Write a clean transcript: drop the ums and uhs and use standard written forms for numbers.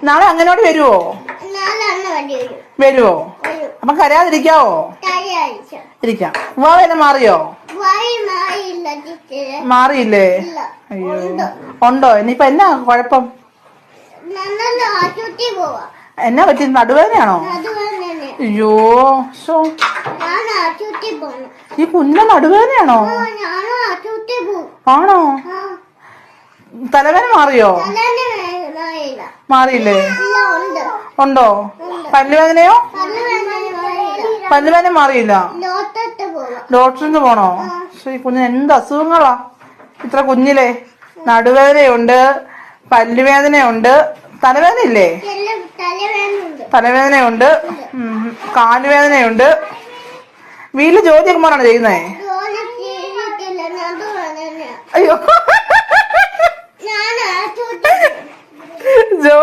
നാളെ അങ്ങനോട് വരുവോ? വരുവോ? അപ്പൊ കരയാതിരിക്കാവോ? ഇരിക്കാം. വാവേന മാറിയോ? മാറിയില്ലേ? അയ്യോ, ഉണ്ടോ? ഇനിയിപ്പൊ എന്നാ കുഴപ്പം? എന്നാ പറ്റി? നടുവേദനയാണോ? അയ്യോ, ഈ കുഞ്ഞ നടുവേദനയാണോ? ആണോ? തലവേദന മാറിയോ? മാറിയില്ലേ? ഉണ്ടോ? പല്ലുവേദനയോ? പല്ലുവേദന മാറിയില്ല. ഡോക്ടറിന് പോണോ? ഈ കുഞ്ഞിന് എന്ത് അസുഖങ്ങളാ ഇത്ര കുഞ്ഞിലെ? നടുവേദനയുണ്ട്, പല്ലുവേദനയുണ്ട്, തലവേദന ഇല്ലേ? തലവേദനയുണ്ട്, കാലുവേദനയുണ്ട്. വീട്ടില് ജോലിയൊക്കെ പോലാണ് ചെയ്യുന്നേ? അയ്യോ, ജോലി